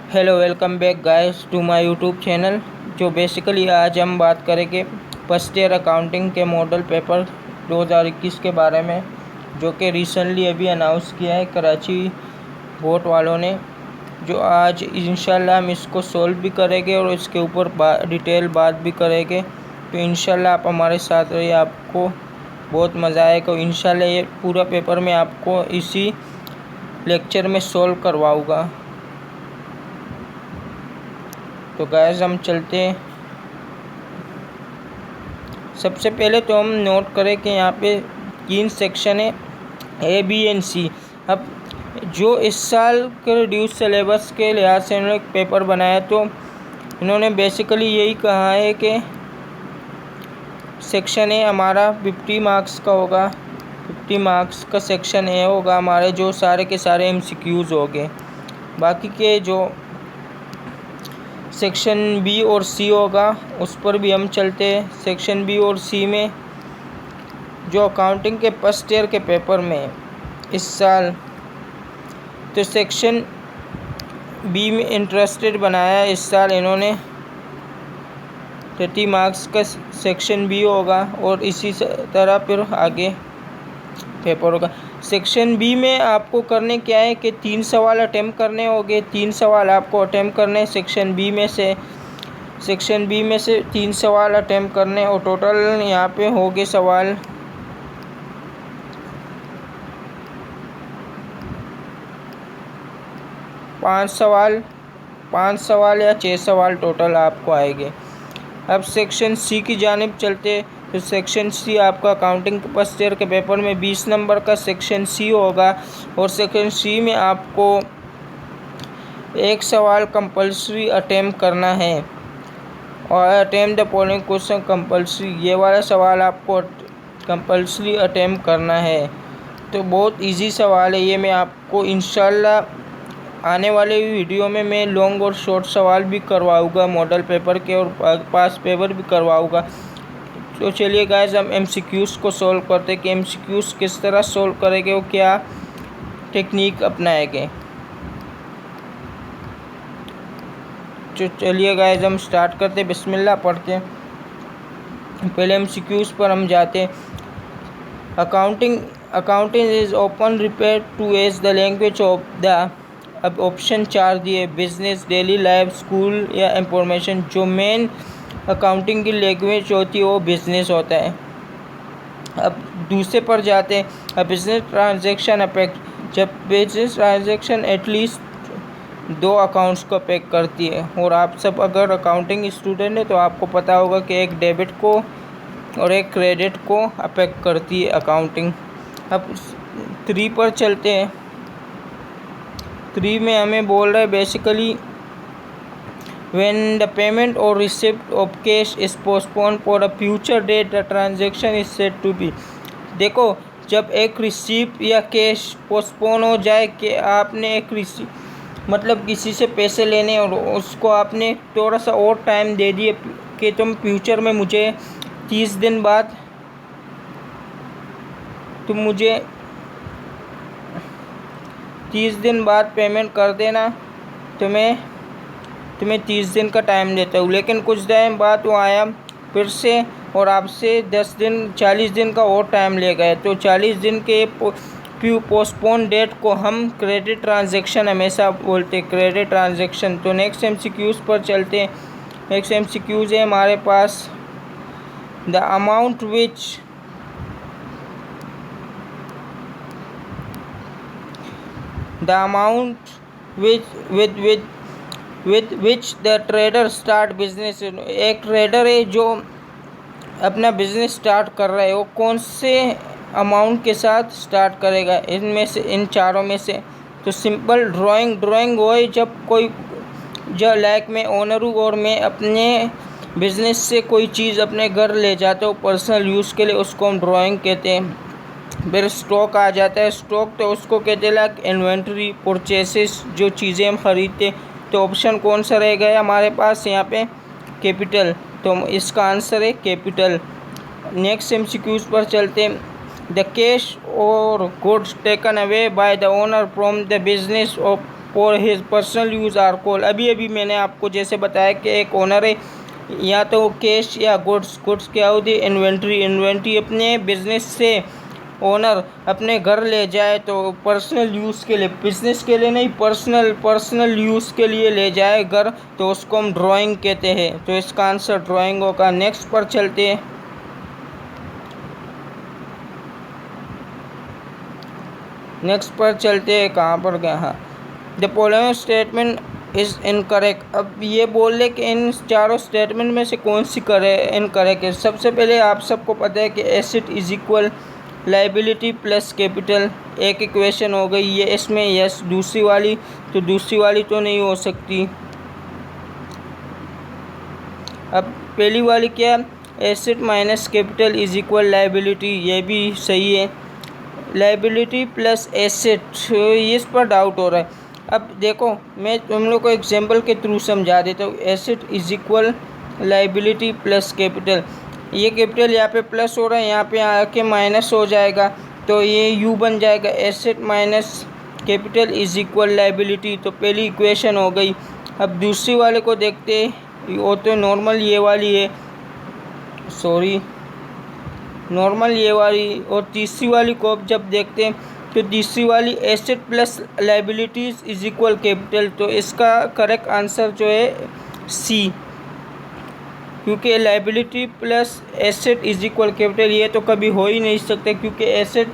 Hello, welcome back guys to my YouTube channel. जो basically आज हम बात करेंगे फर्स्ट ईयर अकाउंटिंग के मॉडल पेपर 2021 के बारे में, जो कि रिसेंटली अभी अनाउंस किया है कराची बोर्ड वालों ने। जो आज इंशाल्लाह हम इसको सॉल्व भी करेंगे और इसके ऊपर डिटेल बात भी करेंगे। तो इंशाल्लाह आप हमारे साथ रहिए, आपको बहुत मज़ा आएगा। इंशाल्लाह ये पूरा पेपर मैं आपको इसी लेक्चर में सॉल्व करवाऊँगा। तो गाइस हम चलते हैं। सबसे पहले तो हम नोट करें कि यहाँ पे 3 सेक्शन है, ए, बी एंड सी। अब जो इस साल के रिड्यूस सिलेबस के लिहाज से इन्होंने पेपर बनाया, तो इन्होंने बेसिकली यही कहा है कि सेक्शन ए हमारा 50 मार्क्स का होगा। 50 मार्क्स का सेक्शन ए होगा हमारे, जो सारे के सारे MCQs हो गए। बाकी के जो सेक्शन बी और सी होगा उस पर भी हम चलते हैं। सेक्शन बी और सी में जो अकाउंटिंग के फर्स्ट ईयर के पेपर में इस साल, तो सेक्शन बी में इंटरेस्टेड बनाया है इस साल इन्होंने। 30 मार्क्स का सेक्शन बी होगा और इसी तरह फिर आगे पेपर होगा। सेक्शन बी में आपको करने क्या है कि 3 सवाल अटैम्प्ट करने होंगे। 3 सवाल आपको अटैम्प्ट करने हैं सेक्शन बी में से। 3 सवाल अटैम्प्ट करने और टोटल यहाँ पे हो गए सवाल 5 सवाल या 6 सवाल टोटल आपको आएंगे। अब सेक्शन सी की जानिब चलते। तो सेक्शन सी आपका अकाउंटिंग फर्स्ट ईयर के पेपर में 20 नंबर का सेक्शन सी होगा और सेक्शन सी में आपको 1 सवाल कंपल्सरी अटैम्प्ट करना है और attempt the following question compulsory, ये वाला सवाल आपको कंपल्सरी अटैम्प्ट करना है। तो बहुत इजी सवाल है ये। मैं आपको इंशाल्लाह आने वाले वीडियो में मैं लॉन्ग और शॉर्ट सवाल भी करवाऊँगा मॉडल पेपर के और पास पेपर भी करवाऊँगा। तो चलिए गाइस हम MCQs को सॉल्व करते हैं कि MCQs किस तरह सॉल्व करेंगे और क्या टेक्निक अपनाएंगे। तो चलिए गाइस हम स्टार्ट करते हैं बिस्मिल्लाह पढ़ के। पहले MCQs पर हम जाते हैं। Accounting is open repair to as the language of the. अब ऑप्शन 4 दिए, बिजनेस, डेली लाइफ, स्कूल या इंफॉर्मेशन। जो मेन अकाउंटिंग की लैंग्वेज होती है वो बिजनेस होता है। अब दूसरे पर जाते हैं। अ बिजनेस ट्रांजैक्शन अफेक्ट, जब बिजनेस ट्रांजैक्शन एटलीस्ट 2 अकाउंट्स को अफेक्ट करती है। और आप सब अगर अकाउंटिंग स्टूडेंट है तो आपको पता होगा कि एक डेबिट को और एक क्रेडिट को अफेक्ट करती है अकाउंटिंग। अब 3 पर चलते हैं। 3 में हमें बोल रहा है basically when the payment or receipt of cash is postponed for a future date the transaction is said to be। देखो, जब एक रिसीप्ट या कैश पोस्टपोन हो जाए कि आपने एक रिसीप्ट मतलब किसी से पैसे लेने और उसको आपने थोड़ा सा और टाइम दे दिए कि तुम फ्यूचर में मुझे 30 दिन बाद तुम मुझे 30 दिन बाद पेमेंट कर देना, तुम्हें 30 दिन का टाइम देता हूँ। लेकिन कुछ टाइम बाद वो आया फिर से और आपसे 40 दिन का और टाइम ले गए। तो 40 दिन के पोस्टपोन डेट को हम क्रेडिट ट्रांजैक्शन हमेशा बोलते हैं, क्रेडिट ट्रांजैक्शन। तो नेक्स्ट MCQs पर चलते हैं। नेक्स्ट MCQs है हमारे पास, the amount with which the trader start business. एक ट्रेडर है जो अपना बिजनेस स्टार्ट कर रहा है, वो कौन से अमाउंट के साथ स्टार्ट करेगा इनमें से, इन चारों में से। तो सिंपल ड्राइंग हो जो लाइक मैं ओनर हूँ और मैं अपने बिजनेस से कोई चीज़ अपने घर ले जाता हूँ पर्सनल यूज़ के लिए, उसको हम ड्राइंग कहते हैं। फिर स्टॉक आ जाता है। स्टॉक तो उसको कहते हैं लाइक इन्वेंट्री, परचेसेस, जो चीज़ें हम खरीदते। तो ऑप्शन कौन सा रहेगा हमारे पास यहाँ पे, कैपिटल। तो इसका आंसर है कैपिटल। नेक्स्ट MCQs पर चलते हैं। द कैश और goods taken away by the owner from the business of for his personal use are called. अभी अभी मैंने आपको जैसे बताया कि एक ओनर है, या तो कैश या गुड्स क्या होती है, इन्वेंट्री अपने बिजनेस से ओनर अपने घर ले जाए तो पर्सनल यूज़ के लिए, बिजनेस के लिए नहीं, पर्सनल यूज़ के लिए ले जाए घर, तो उसको हम ड्राइंग कहते हैं। तो इसका आंसर ड्राइंग होगा। नेक्स्ट पर चलते हैं। कहाँ पर गया, हाँ। The following statement is incorrect. अब ये बोल ले कि इन चारों स्टेटमेंट में से कौन सी इनकरेक्ट है। सबसे पहले आप सबको पता है कि asset is equal liability plus capital, एक इक्वेशन हो गई ये, इसमें यस। दूसरी वाली तो नहीं हो सकती। अब पहली वाली क्या, asset minus capital is equal liability, ये भी सही है। लाइबिलिटी प्लस एसेट, इस पर डाउट हो रहा है। अब देखो मैं तुम लोग को एग्जाम्पल के थ्रू समझा देता हूँ। Asset is equal liability plus capital, ये कैपिटल यहाँ पे प्लस हो रहा है, यहाँ पे आके माइनस हो जाएगा, तो ये यू बन जाएगा। Asset minus capital is equal liability, तो पहली इक्वेशन हो गई। अब दूसरी वाले को देखते हैं, वो तो नॉर्मल ये वाली है, नॉर्मल ये वाली। और तीसरी वाली को अब जब देखते हैं तो तीसरी वाली asset plus liabilities is equal capital, तो इसका करेक्ट आंसर जो है सी, क्योंकि liability plus asset is equal capital ये तो कभी हो ही नहीं सकते, क्योंकि asset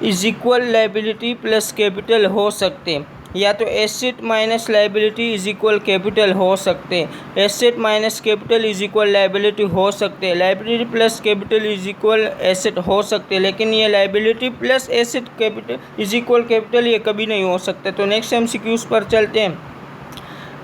is equal liability plus capital हो सकते, या तो asset minus liability is equal capital हो सकते, asset minus capital is equal liability हो सकते, liability plus capital is equal asset हो सकते, लेकिन ये liability plus asset capital is equal capital ये कभी नहीं हो सकते। तो नेक्स्ट MCQs पर चलते हैं।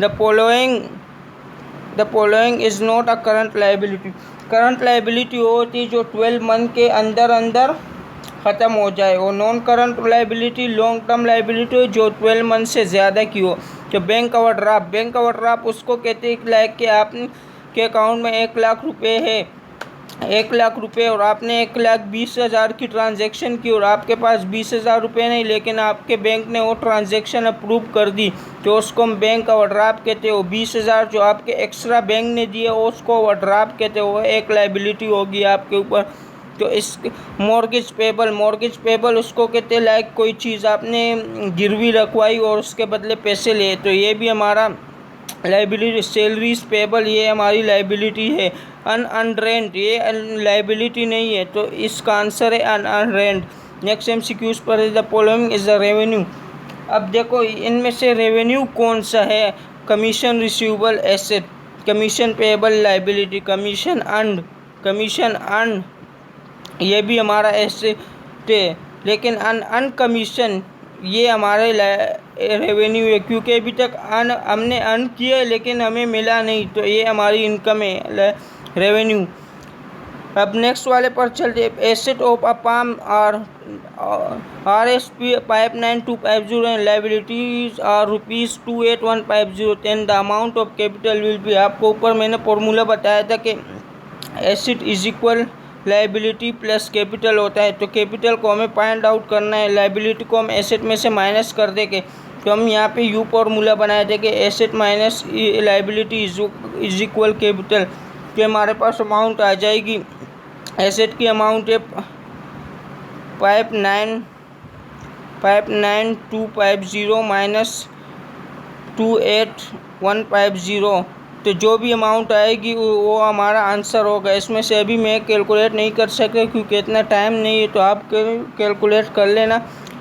The following is not a current liability. Current liability होती है जो 12 मंथ के अंदर ख़त्म हो जाए, और non current liability long term liability जो 12 मंथ से ज़्यादा की हो। तो बैंक ओवरड्राफ्ट उसको कहते हैं लाइक कि आपके अकाउंट में 1 लाख रुपए है, 1 लाख रुपये, और आपने 1,20,000 की ट्रांजैक्शन की और आपके पास 20,000 रुपये नहीं, लेकिन आपके बैंक ने वो ट्रांजैक्शन अप्रूव कर दी, तो उसको हम बैंक ओवरड्राफ्ट कहते हो। 20,000 जो आपके एक्स्ट्रा बैंक ने दिए उसको ओवरड्राफ्ट कहते हो, एक लाइबिलिटी होगी आपके ऊपर। तो इस मॉर्गेज पेबल उसको कहते हैं लाइक कोई चीज़ आपने गिरवी रखवाई और उसके बदले पैसे लिए, तो ये भी हमारा लाइबिलिटी। सैलरीज पेबल ये हमारी लाइबिलिटी है। अनअर्न्ड रेंट ये लाइबिलिटी नहीं है, तो इसका आंसर है अनअर्न्ड रेंट। नेक्स्ट MCQs पर the following is the revenue. अब देखो इनमें से रेवेन्यू कौन सा है, commission receivable asset, commission payable liability, commission earned ये भी हमारा एसेट है, लेकिन अनकमीशन ये हमारे रेवेन्यू है, क्योंकि अभी तक हमने अर्न किया लेकिन हमें मिला नहीं, तो ये हमारी इनकम है, रेवेन्यू। अब नेक्स्ट वाले पर चलते। Asset of a palm RSP 59250 and liabilities are ₹28150, then the amount of capital will be. आपको ऊपर मैंने फॉर्मूला बताया था कि asset is equal liability plus capital होता है, तो कैपिटल को हमें फाइंड आउट करना है, लाइबिलिटी को हम एसेट में से माइनस कर देंगे, तो हम यहाँ पे यू फॉर्मूला बनाए थे कि asset minus liability is equal capital, कि हमारे पास अमाउंट आ जाएगी। एसेट की अमाउंट है 59250 माइनस 28150, तो जो भी अमाउंट आएगी वो हमारा आंसर होगा। इसमें से अभी मैं कैलकुलेट नहीं कर सकता क्योंकि इतना टाइम नहीं है, तो आप कैलकुलेट कर लेना।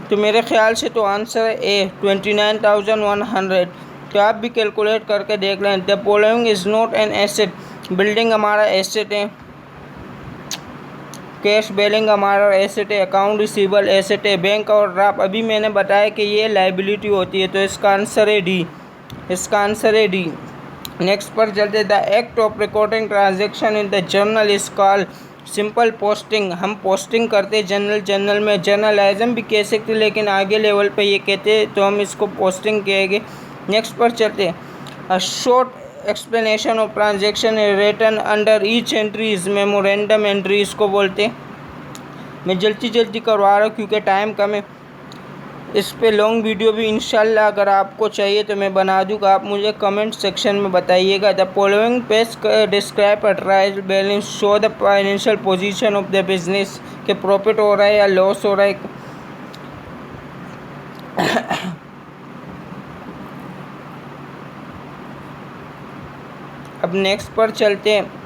तो मेरे ख्याल से तो आंसर है ए 29,100, तो आप भी कैलकुलेट करके देख लें। The following is not an asset. Building हमारा एसेट है, कैश बैलेंस हमारा एसेट है, अकाउंट रिसीवेबल एसेट है, बैंक और ड्राफ्ट अभी मैंने बताया कि ये लाइबिलिटी होती है, तो इसका आंसर है डी। नेक्स्ट पर चलते। The act of recording transaction in the journal is called simple posting. हम पोस्टिंग करते जर्नल में, जर्नलिज्म भी कह सकते, लेकिन आगे लेवल पे ये कहते हैं तो हम इसको पोस्टिंग कहेंगे। नेक्स्ट पर चलते। A short explanation of transaction written under each entry is memorandum entry इसको बोलते हैं। मैं जल्दी करवा रहा हूँ क्योंकि टाइम कम है। इस पे लॉन्ग वीडियो भी इंशाल्लाह अगर आपको चाहिए तो मैं बना दूँगा, आप मुझे कमेंट सेक्शन में बताइएगा। The following page describe a trial balance show the financial position of the business, के प्रॉफिट हो रहा है या लॉस हो रहा है। अब नेक्स्ट पर चलते हैं।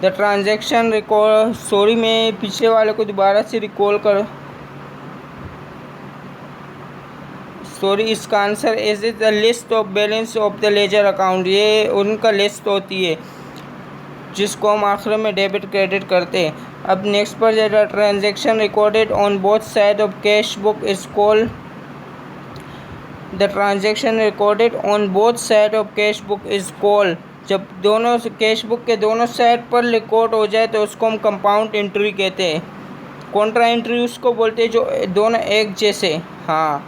द ट्रांजैक्शन रिकॉर्ड, सॉरी मैं पिछले वाले को दोबारा से रिकॉल कर, सॉरी इसका answer is the list of balance of the ledger account. ये उनका लिस्ट होती है जिसको हम आखिर में डेबिट क्रेडिट करते हैं। अब नेक्स्ट पर the transaction recorded on both side of cash book is called, the transaction recorded on both side of cash book is called, जब दोनों कैश बुक के दोनों साइड पर रिकॉर्ड हो जाए तो उसको हम कंपाउंड एंट्री कहते हैं। कॉन्ट्रा एंट्री उसको बोलते हैं जो दोनों एक जैसे। हाँ,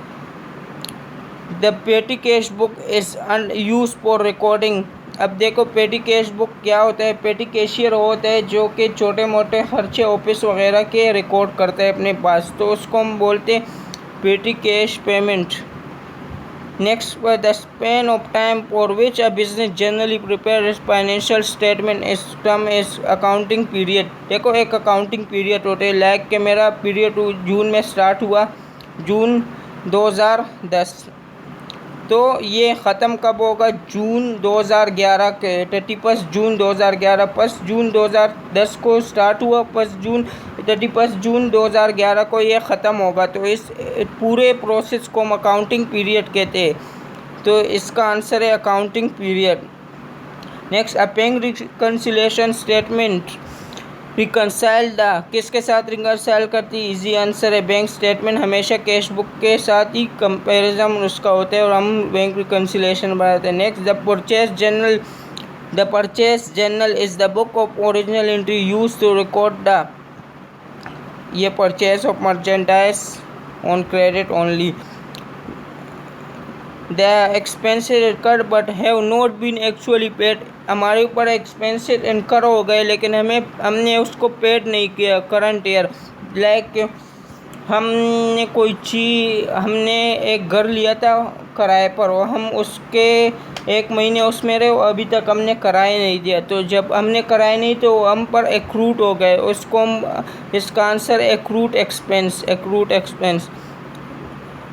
द पेटी cash book is use for recording. अब देखो पेटी कैश बुक क्या होता है। पेटी कैशियर होता है जो कि छोटे मोटे खर्चे ऑफिस वगैरह के रिकॉर्ड करता है अपने पास, तो उसको हम बोलते हैं पेटी कैश पेमेंट। नेक्स्ट पर the span of time for which a business generally prepare is financial statement is term is accounting period. देखो एक अकाउंटिंग पीरियड होते हैं, लाइक कि मेरा पीरियड जून में स्टार्ट हुआ, जून 2010, तो ये ख़त्म कब होगा, जून 2011 के 31 जून 2011। 1 जून 2010 को स्टार्ट हुआ, 31 जून 2011 को ये ख़त्म होगा। तो इस पूरे प्रोसेस को हम अकाउंटिंग पीरियड कहते हैं, तो इसका आंसर है accounting period. Next, a paying reconciliation statement reconcile the, किसके साथ रिकनसाइल करती है, इजी आंसर है बैंक स्टेटमेंट। हमेशा कैश बुक के साथ ही कंपैरिजन उसका होता है और हम बैंक रिकनसिलेशन बनाते हैं। Next, the purchase journal, the purchase journal is the book of original entry use to record the, ये purchase of merchandise on credit only. The expenses incurred but have not been actually paid, हमारे ऊपर expenses इनकर हो गए लेकिन हमने उसको paid नहीं किया करंट ईयर। लाइक हमने कोई चीज़, हमने एक घर लिया था किराए पर और हम उसके 1 महीने उसमें रहे, अभी तक हमने किराया नहीं दिया, तो जब हमने किराया नहीं तो हम पर एक्रूट हो गए, उसको हम, इसका answer एक्रूट expense, एक्रूट expense.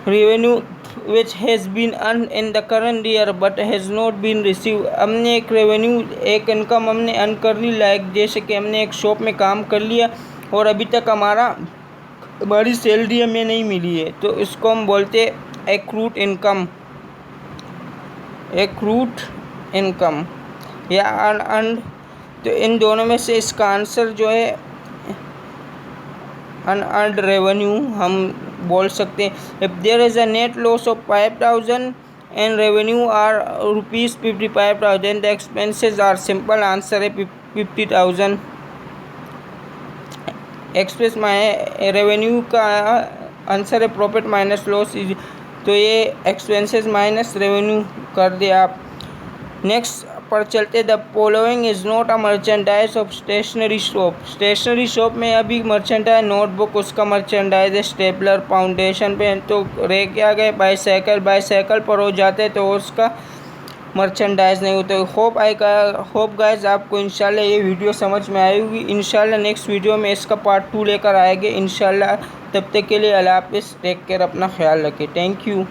Revenue which has been earned in the current year but has not been received, हमने एक रेवेन्यू, एक इनकम हमने अर्न कर ली, लाइक जैसे कि हमने एक शॉप में काम कर लिया और अभी तक हमारी सैलरी हमें नहीं मिली है, तो इसको हम बोलते हैं एक्रूट इनकम, एक्रूट इनकम या अनअर्न्ड। तो इन दोनों में से इसका आंसर जो है अनअर्न्ड रेवेन्यू हम बोल सकते हैं। If there is a net loss of 5000 and revenue are ₹55,000 the expenses are simple, answer है 50,000। एक्सपेंस रेवेन्यू का आंसर है प्रॉफिट माइनस लॉस, तो ये एक्सपेंसेस माइनस रेवेन्यू कर दे आप। नेक्स्ट पर चलते, the following is not a merchandise of stationery shop, stationery shop में अभी मर्चेंडाइज नोटबुक उसका मर्चेंडाइज है, स्टेपलर, फाउंडेशन पेन, तो रह क्या गए बाईसाइकिल पर हो जाते तो उसका मर्चेंडाइज नहीं होता। होप गाइस आपको इंशाल्लाह ये वीडियो समझ में आई होगी। इंशाल्लाह नेक्स्ट वीडियो में इसका पार्ट 2 लेकर आएंगे इंशाल्लाह। तब तक के लिए अल्लाह हाफ़िज़, टेक केयर, अपना ख्याल रखें, थैंक यू।